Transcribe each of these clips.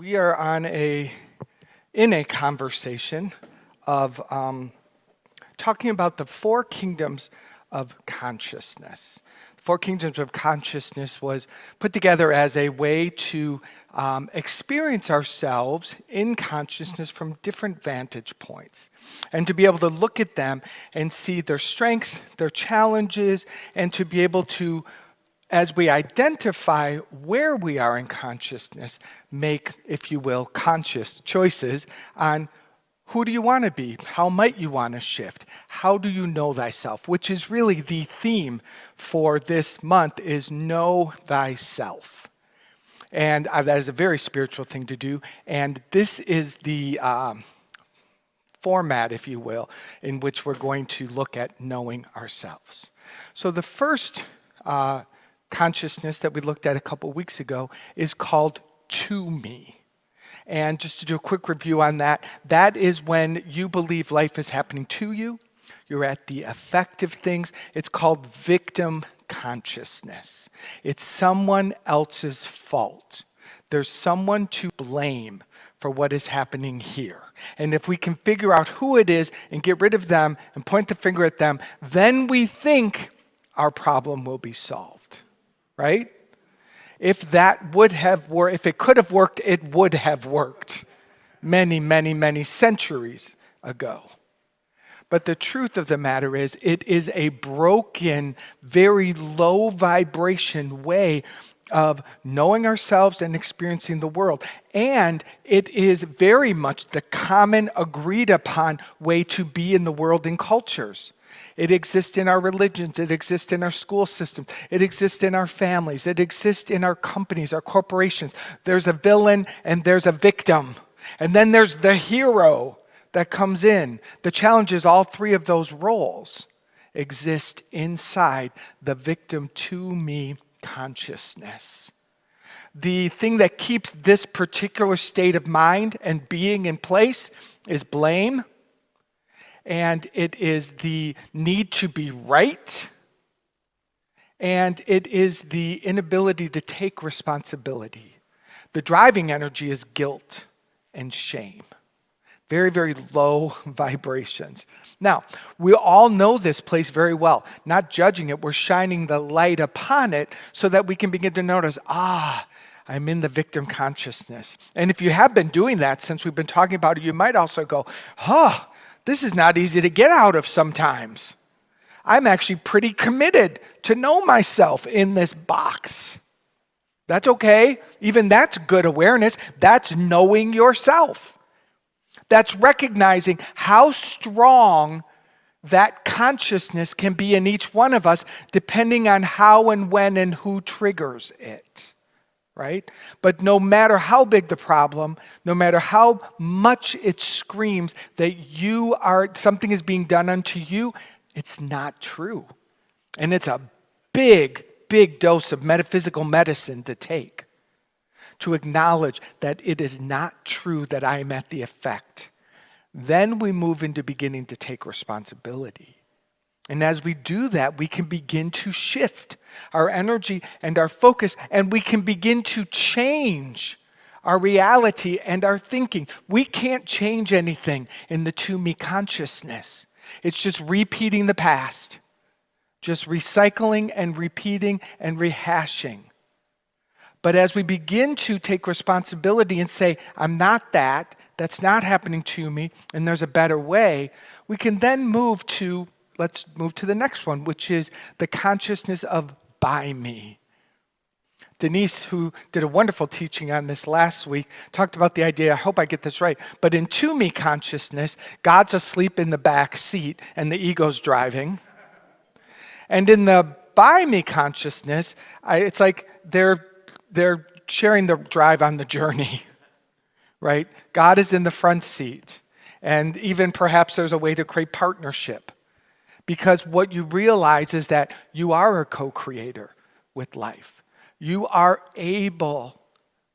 We are in a conversation of talking about the four kingdoms of consciousness. Four kingdoms of consciousness was put together as a way to experience ourselves in consciousness from different vantage points, and to be able to look at them and see their strengths, their challenges, and to be able to, as we identify where we are in consciousness, make, if you will, conscious choices on who do you want to be? How might you want to shift? How do you know thyself? Which is really the theme for this month, is know thyself. And that is a very spiritual thing to do. And this is the format, if you will, in which we're going to look at knowing ourselves. So the first consciousness that we looked at a couple weeks ago is called to me. And just to do a quick review on that, that is when you believe life is happening to you. You're at the effect of things. It's called victim consciousness. It's someone else's fault. There's someone to blame for what is happening here. And if we can figure out who it is and get rid of them and point the finger at them, then we think our problem will be solved, right? If it could have worked, it would have worked many, many, many centuries ago. But the truth of the matter is, it is a broken, very low vibration way of knowing ourselves and experiencing the world. And it is very much the common agreed upon way to be in the world in cultures. It exists in our religions, it exists in our school systems, it exists in our families, it exists in our companies, our corporations. There's a villain and there's a victim. And then there's the hero that comes in. The challenge is all three of those roles exist inside the victim to me consciousness. The thing that keeps this particular state of mind and being in place is blame. And it is the need to be right. And it is the inability to take responsibility. The driving energy is guilt and shame. Very, very low vibrations. Now, we all know this place very well. Not judging it, we're shining the light upon it so that we can begin to notice, I'm in the victim consciousness. And if you have been doing that since we've been talking about it, you might also go, this is not easy to get out of sometimes. I'm actually pretty committed to know myself in this box. That's okay. Even that's good awareness. That's knowing yourself. That's recognizing how strong that consciousness can be in each one of us, depending on how and when and who triggers it. Right? But no matter how big the problem, no matter how much it screams that something is being done unto you, it's not true. And it's a big, big dose of metaphysical medicine to take, to acknowledge that it is not true that I am at the effect. Then we move into beginning to take responsibility. And as we do that, we can begin to shift our energy and our focus, and we can begin to change our reality and our thinking. We can't change anything in the to-me consciousness. It's just repeating the past, just recycling and repeating and rehashing. But as we begin to take responsibility and say, I'm not that's not happening to me, and there's a better way, we can then let's move to the next one, which is the consciousness of by me. Denise, who did a wonderful teaching on this last week, talked about the idea, I hope I get this right, but in to me consciousness, God's asleep in the back seat and the ego's driving. And in the by me consciousness, it's like they're sharing the drive on the journey, right? God is in the front seat. And even perhaps there's a way to create partnership. Because what you realize is that you are a co-creator with life. You are able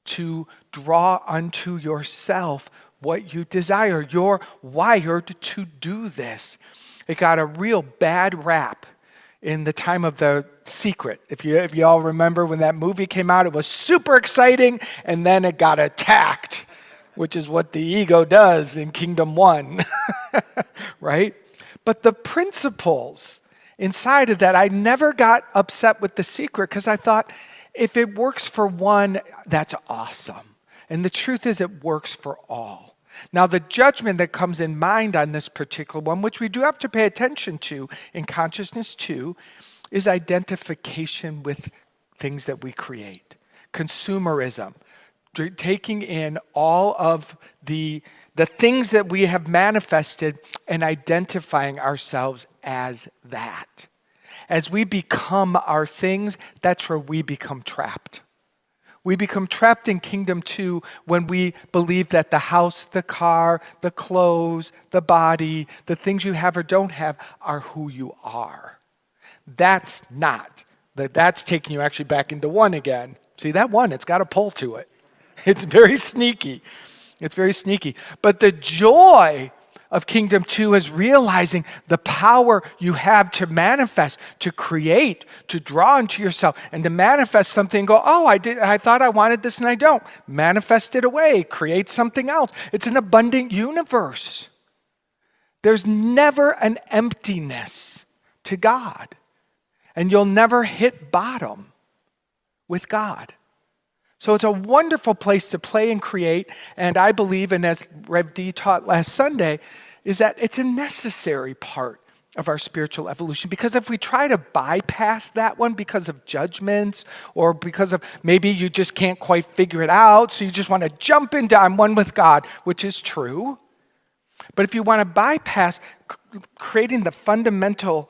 to draw unto yourself what you desire. You're wired to do this. It got a real bad rap in the time of The Secret. If you all remember when that movie came out, it was super exciting, and then it got attacked, which is what the ego does in Kingdom 1, right? But the principles inside of that, I never got upset with The Secret because I thought, if it works for one, that's awesome. And the truth is it works for all. Now, the judgment that comes in mind on this particular one, which we do have to pay attention to in consciousness too, is identification with things that we create. Consumerism, taking in all of the things that we have manifested and identifying ourselves as that. As we become our things, that's where we become trapped. We become trapped in Kingdom 2 when we believe that the house, the car, the clothes, the body, the things you have or don't have are who you are. That's not. That's taking you actually back into 1 again. See, that 1, it's got a pull to it. It's very sneaky. It's very sneaky. But the joy of Kingdom 2 is realizing the power you have to manifest, to create, to draw into yourself, and to manifest something and go, oh, I thought I wanted this and I don't. Manifest it away, create something else. It's an abundant universe. There's never an emptiness to God. And you'll never hit bottom with God. So it's a wonderful place to play and create, and I believe, and as Rev D taught last Sunday, is that it's a necessary part of our spiritual evolution. Because if we try to bypass that one because of judgments, or because of maybe you just can't quite figure it out, so you just want to jump into I'm one with God, which is true. But if you want to bypass creating the fundamental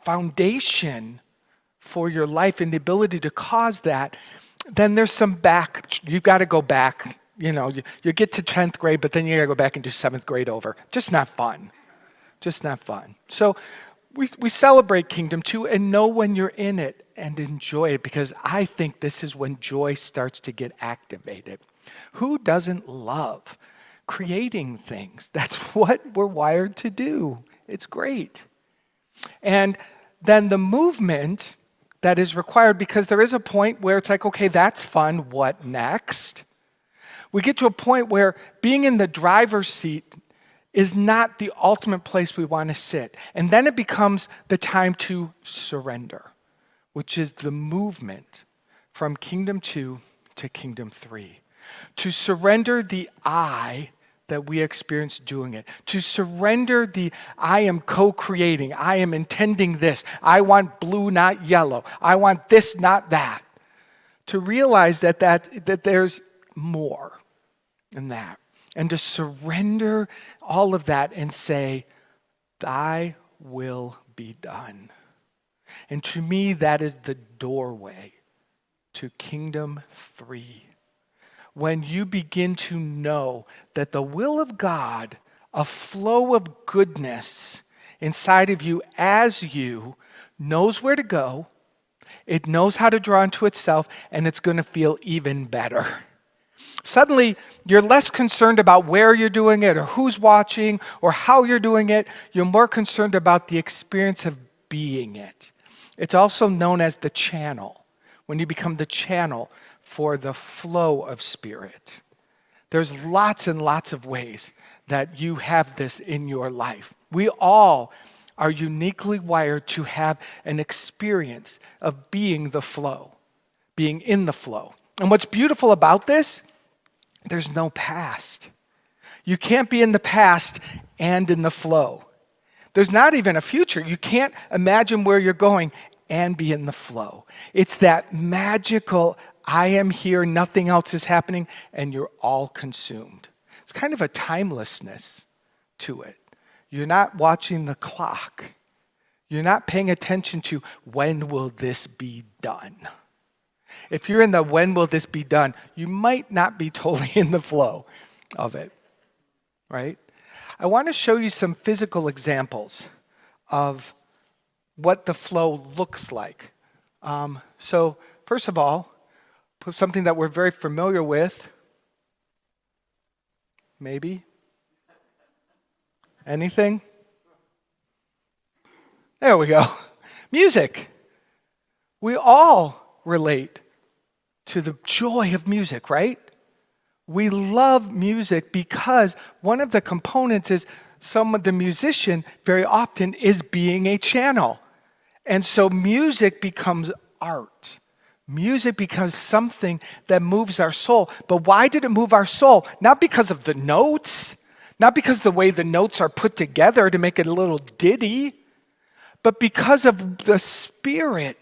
foundation for your life and the ability to cause that, then there's some you've got to go back. You get to 10th grade, but then you got to go back and do 7th grade over. Just not fun. Just not fun. So we celebrate Kingdom 2 and know when you're in it and enjoy it, because I think this is when joy starts to get activated. Who doesn't love creating things? That's what we're wired to do. It's great. And then the movement that is required, because there is a point where it's like, okay, that's fun, what next? We get to a point where being in the driver's seat is not the ultimate place we want to sit. And then it becomes the time to surrender, which is the movement from Kingdom 2 to Kingdom 3. To surrender the I that we experience doing it. To surrender the I am co-creating, I am intending this, I want blue, not yellow, I want this, not that. To realize that there's more than that. And to surrender all of that and say, thy will be done. And to me, that is the doorway to Kingdom 3. When you begin to know that the will of God, a flow of goodness inside of you as you, knows where to go, it knows how to draw into itself, and it's going to feel even better. Suddenly, you're less concerned about where you're doing it or who's watching or how you're doing it. You're more concerned about the experience of being it. It's also known as the channel, when you become the channel for the flow of Spirit. There's lots and lots of ways that you have this in your life. We all are uniquely wired to have an experience of being the flow, being in the flow. And what's beautiful about this, there's no past. You can't be in the past and in the flow. There's not even a future. You can't imagine where you're going and be in the flow. It's that magical, I am here, nothing else is happening, and you're all consumed. It's kind of a timelessness to it. You're not watching the clock. You're not paying attention to when will this be done. If you're in the when will this be done, you might not be totally in the flow of it, right? I want to show you some physical examples of what the flow looks like. So first of all, put something that we're very familiar with. Maybe? Anything? There we go. Music. We all relate to the joy of music, right? We love music because one of the components is the musician very often is being a channel. And so music becomes art. Music becomes something that moves our soul. But why did it move our soul? Not because of the notes, not because the way the notes are put together to make it a little ditty, but because of the spirit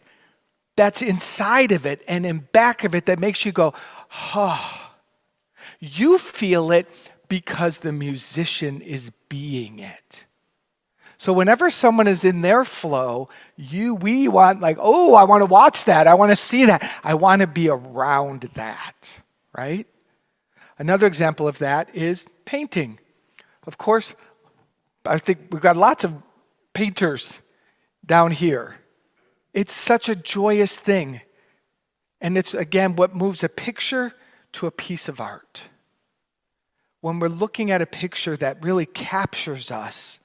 that's inside of it and in back of it that makes you go, oh. You feel it because the musician is being it. So whenever someone is in their flow, we want like, oh, I want to watch that. I want to see that. I want to be around that, right? Another example of that is painting. Of course, I think we've got lots of painters down here. It's such a joyous thing. And it's, again, what moves a picture to a piece of art. When we're looking at a picture that really captures us,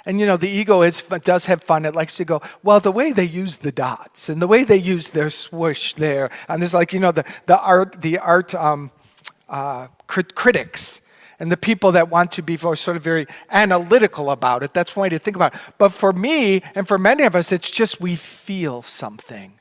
and the ego does have fun. It likes to go, well, the way they use the dots and the way they use their swoosh there, and there's like the art critics and the people that want to be sort of very analytical about it. That's one way to think about it. But for me and for many of us, it's just we feel something.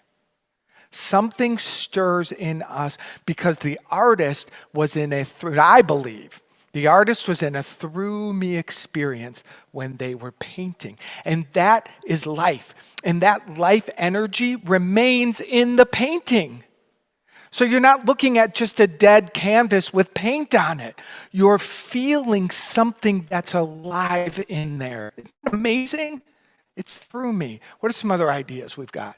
Something stirs in us because the artist was I believe, the artist was in a through me experience when they were painting. And that is life. And that life energy remains in the painting. So you're not looking at just a dead canvas with paint on it. You're feeling something that's alive in there. Isn't that amazing? It's through me. What are some other ideas we've got?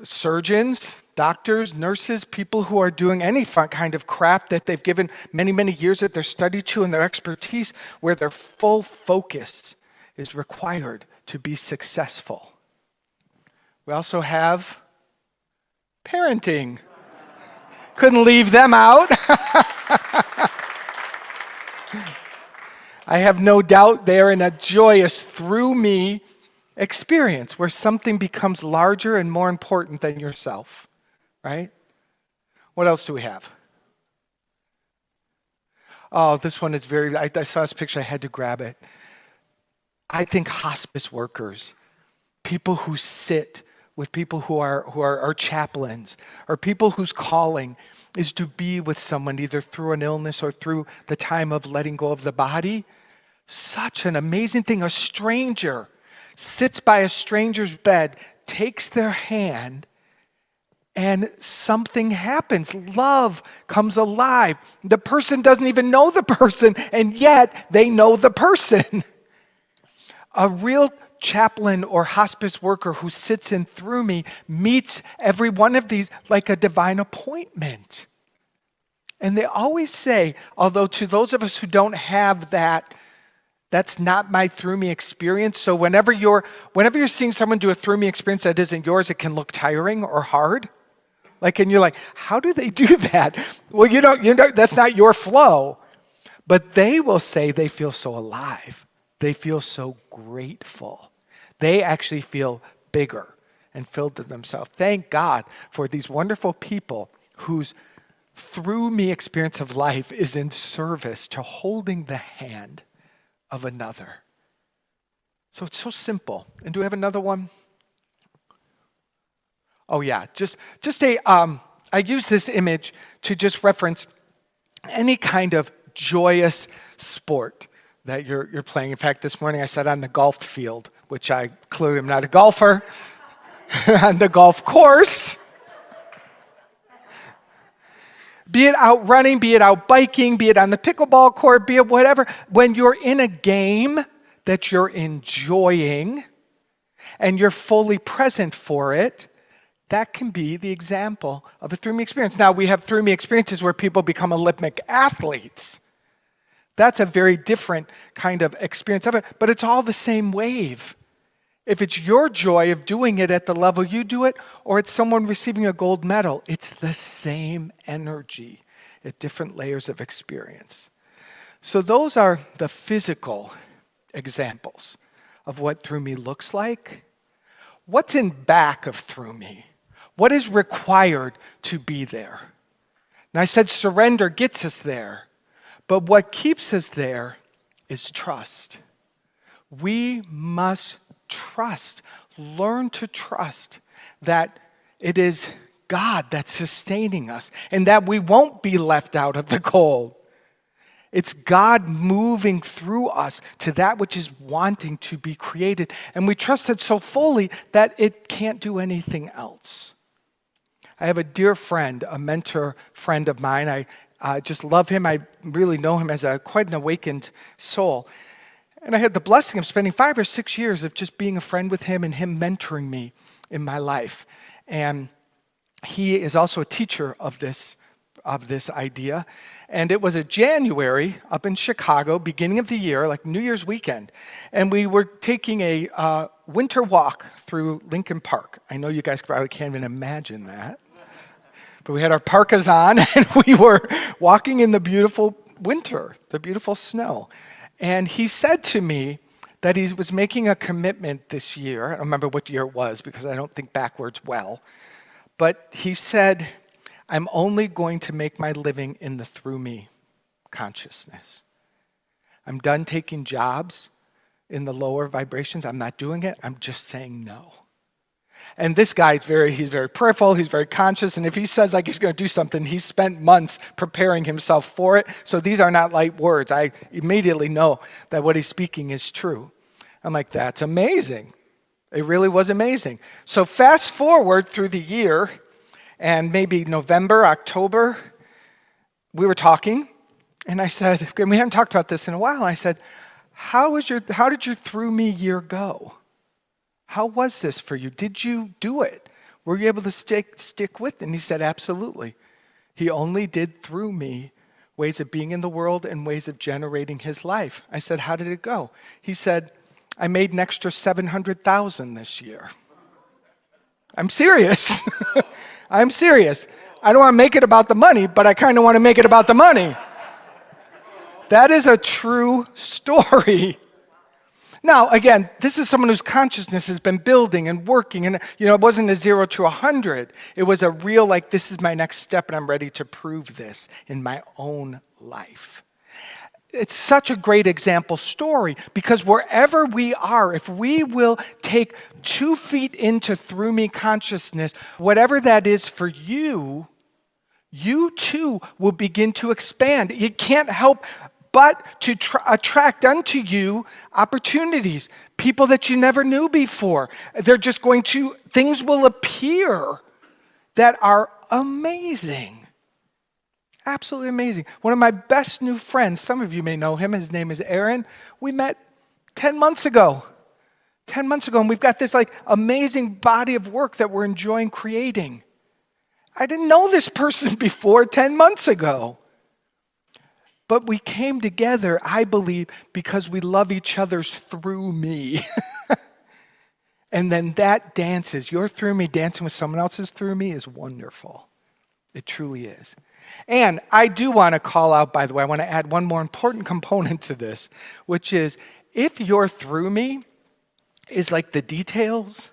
Surgeons, doctors, nurses, people who are doing any kind of craft that they've given many, many years of their study to and their expertise, where their full focus is required to be successful. We also have parenting. Couldn't leave them out. I have no doubt they're in a joyous through me experience where something becomes larger and more important than yourself, right? What else do we have? Oh, this one is I saw this picture, I had to grab it. I think hospice workers, people who sit with people who are chaplains, or people whose calling is to be with someone either through an illness or through the time of letting go of the body. Such an amazing thing. A stranger sits by a stranger's bed, takes their hand, and something happens. Love comes alive. The person doesn't even know the person, and yet they know the person. A real chaplain or hospice worker who sits in through me meets every one of these like a divine appointment. And they always say, although to those of us who don't have that, that's not my through me experience. So whenever you're seeing someone do a through me experience that isn't yours, it can look tiring or hard. And you're like, how do they do that? Well, you know, that's not your flow. But they will say they feel so alive. They feel so grateful. They actually feel bigger and filled to themselves. Thank God for these wonderful people whose through me experience of life is in service to holding the hand of another. So it's so simple. And do we have another one? Oh yeah, just I use this image to just reference any kind of joyous sport that you're playing. In fact, this morning I sat on the golf field, which I clearly am not a golfer, on the golf course. Be it out running, be it out biking, be it on the pickleball court, be it whatever. When you're in a game that you're enjoying and you're fully present for it, that can be the example of a through me experience. Now, we have through me experiences where people become Olympic athletes. That's a very different kind of experience of it, but it's all the same wave. If it's your joy of doing it at the level you do it, or it's someone receiving a gold medal, it's the same energy at different layers of experience. So those are the physical examples of what through me looks like, what's in back of through me? What is required to be there? And I said surrender gets us there, but what keeps us there is trust. We must trust, learn to trust that it is God that's sustaining us and that we won't be left out of the cold. It's God moving through us to that which is wanting to be created. And we trust it so fully that it can't do anything else. I have a dear friend, a mentor friend of mine. I just love him. I really know him as quite an awakened soul. And I had the blessing of spending 5 or 6 years of just being a friend with him and him mentoring me in my life. And he is also a teacher of this idea. And it was a January up in Chicago, beginning of the year, like New Year's weekend. And we were taking a winter walk through Lincoln Park. I know you guys probably can't even imagine that. But we had our parkas on and we were walking in the beautiful winter, the beautiful snow. And he said to me that he was making a commitment this year. I don't remember what year it was because I don't think backwards well. But he said, I'm only going to make my living in the through me consciousness. I'm done taking jobs in the lower vibrations. I'm not doing it. I'm just saying no. And this guy, he's very prayerful, he's very conscious, and if he says like he's going to do something, he's spent months preparing himself for it. So these are not light words. I immediately know that what he's speaking is true. I'm like, that's amazing. It really was amazing. So fast forward through the year, and maybe November, October, we were talking, and I said, and we hadn't talked about this in a while, I said, how did your through me year go? How was this for you? Did you do it? Were you able to stick with it? And he said, absolutely. He only did through me ways of being in the world and ways of generating his life. I said, how did it go? He said, I made an extra $700,000 this year. I'm serious. I'm serious. I don't want to make it about the money, but I kind of want to make it about the money. That is a true story. Now, again, this is someone whose consciousness has been building and working, and it wasn't a 0 to 100. It was a real, like, this is my next step, and I'm ready to prove this in my own life. It's such a great example story because wherever we are, if we will take 2 feet into through me consciousness, whatever that is for you, you too will begin to expand. You can't help but to attract unto you opportunities, people that you never knew before. Things will appear that are amazing. Absolutely amazing. One of my best new friends, some of you may know him, his name is Aaron. We met 10 months ago. 10 months ago, and we've got this amazing body of work that we're enjoying creating. I didn't know this person before 10 months ago. But we came together, I believe, because we love each other's through me. And then that dances. Your through me dancing with someone else's through me is wonderful. It truly is. And I do want to call out, by the way, I want to add one more important component to this, which is if your through me is like the details,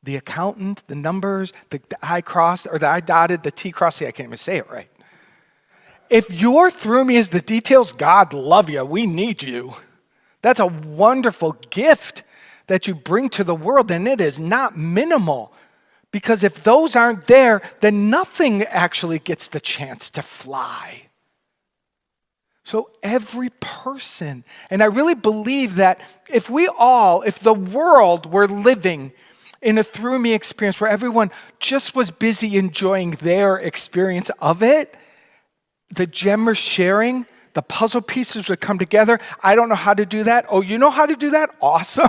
the accountant, the numbers, the I crossed, or the I dotted, the T crossed, I can't even say it right. If your through me is the details, God love you, we need you. That's a wonderful gift that you bring to the world, and it is not minimal. Because if those aren't there, then nothing actually gets the chance to fly. So every person, and I really believe that if the world were living in a through me experience where everyone just was busy enjoying their experience of it, the gem we're sharing, the puzzle pieces would come together. I don't know how to do that. Oh, you know how to do that? Awesome.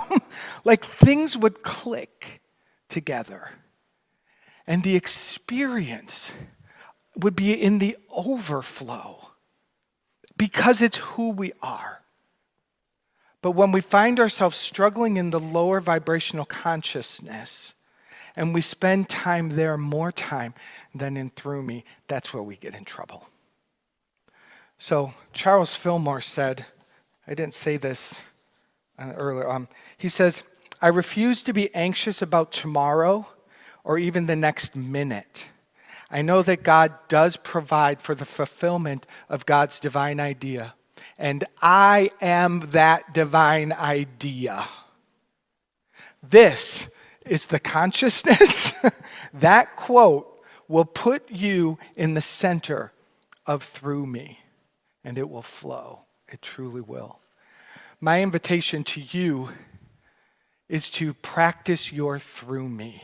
Things would click together. And the experience would be in the overflow because it's who we are. But when we find ourselves struggling in the lower vibrational consciousness and we spend time there, more time than in through me, that's where we get in trouble. So Charles Fillmore said, I didn't say this earlier. He says, I refuse to be anxious about tomorrow or even the next minute. I know that God does provide for the fulfillment of God's divine idea, and I am that divine idea. This is the consciousness. That quote will put you in the center of Through Me, and it will flow. It truly will. My invitation to you is to practice your Through Me.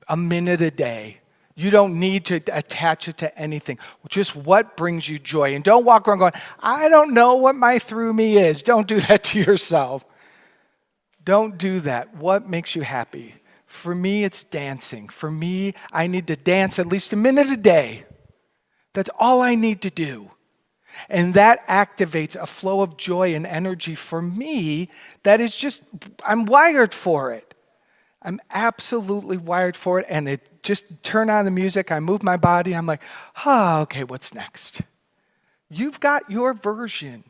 A minute a day. You don't need to attach it to anything. Just what brings you joy. And don't walk around going, I don't know what my Through Me is. Don't do that to yourself. Don't do that. What makes you happy? For me, it's dancing. For me, I need to dance at least a minute a day. That's all I need to do. And that activates a flow of joy and energy for me that is just, I'm wired for it. I'm absolutely wired for it. And it just turn on the music, I move my body, I'm like, okay, what's next? You've got your version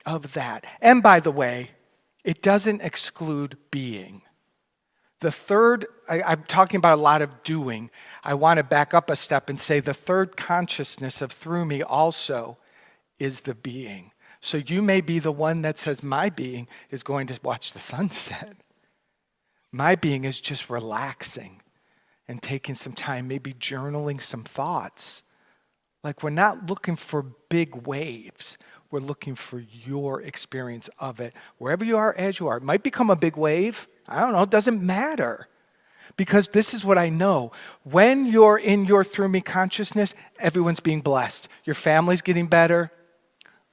of that. And by the way, it doesn't exclude being. The third, I'm talking about a lot of doing. I want to back up a step and say the third consciousness of Through Me also is the being. So you may be the one that says, my being is going to watch the sunset. My being is just relaxing and taking some time, maybe journaling some thoughts. Like we're not looking for big waves. We're looking for your experience of it. Wherever you are, as you are. It might become a big wave. I don't know. It doesn't matter. Because this is what I know. When you're in your Through Me consciousness, everyone's being blessed. Your family's getting better.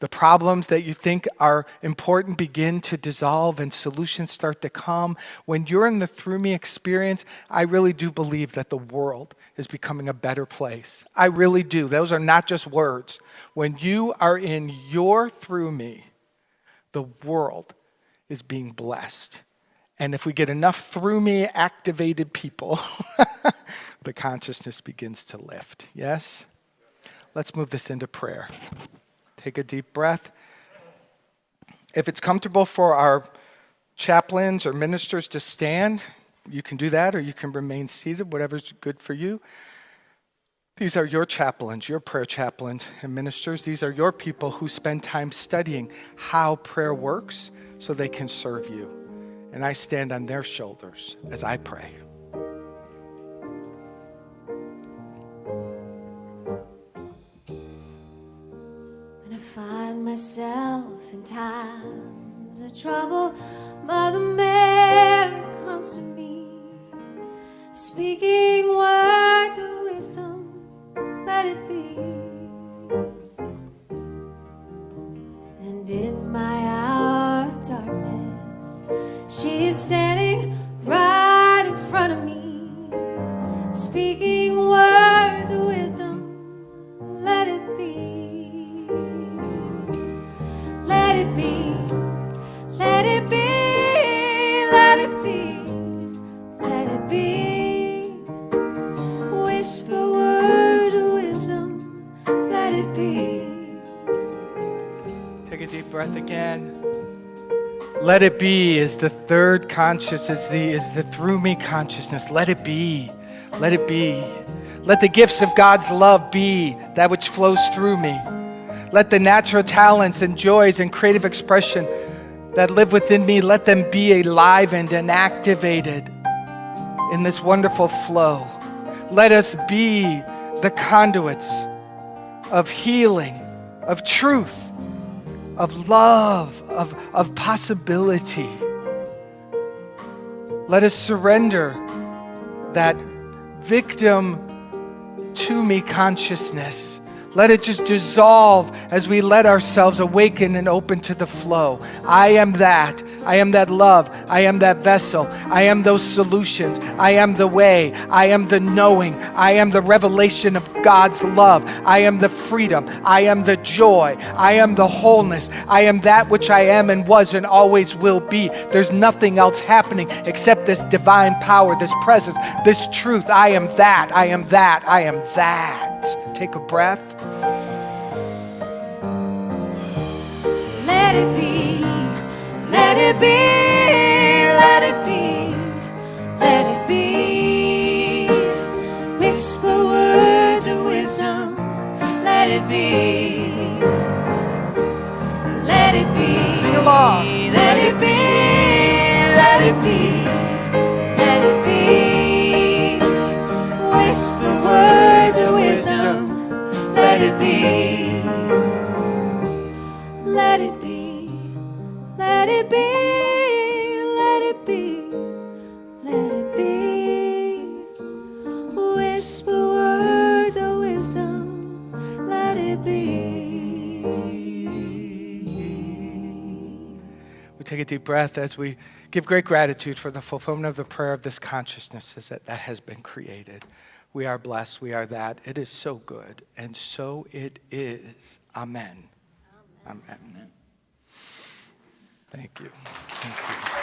The problems that you think are important begin to dissolve and solutions start to come. When you're in the Through Me experience, I really do believe that the world is becoming a better place. I really do. Those are not just words. When you are in your Through Me, the world is being blessed. And if we get enough Through Me activated people, the consciousness begins to lift. Yes? Let's move this into prayer. Take a deep breath. If it's comfortable for our chaplains or ministers to stand, you can do that, or you can remain seated, whatever's good for you. These are your chaplains, your prayer chaplains and ministers. These are your people who spend time studying how prayer works so they can serve you. And I stand on their shoulders as I pray. Find myself in times of trouble, Mother Mary comes to me, speaking words of wisdom, let it be. And in my hour of darkness, she is standing right in front of me, speaking words of wisdom, let it be. Let it be, let it be, let it be, let it be. Whisper words of wisdom, let it be. Take a deep breath again. Let it be is the third consciousness, is the Through Me consciousness. Let it be, let it be. Let the gifts of God's love be that which flows through me. Let the natural talents and joys and creative expression that live within me, let them be enlivened and activated in this wonderful flow. Let us be the conduits of healing, of truth, of love, of possibility. Let us surrender that victim to me consciousness. Let it just dissolve as we let ourselves awaken and open to the flow. I am that. I am that love. I am that vessel. I am those solutions. I am the way. I am the knowing. I am the revelation of God's love. I am the freedom. I am the joy. I am the wholeness. I am that which I am and was and always will be. There's nothing else happening except this divine power, this presence, this truth. I am that. I am that. I am that. Take a breath. Let it be, Let it be, let it be, let it be. Whisper words of wisdom, let it be. Let it be. Sing along. Let it be, let it be, let it be. Whisper words of wisdom, let it be. Let it be, let it be, let it be, let it be. Whisper words of wisdom, let it be. We take a deep breath as we give great gratitude for the fulfillment of the prayer of this consciousness as that has been created. We are blessed. We are that. It is so good. And so it is. Amen. Amen. Thank you. Thank you.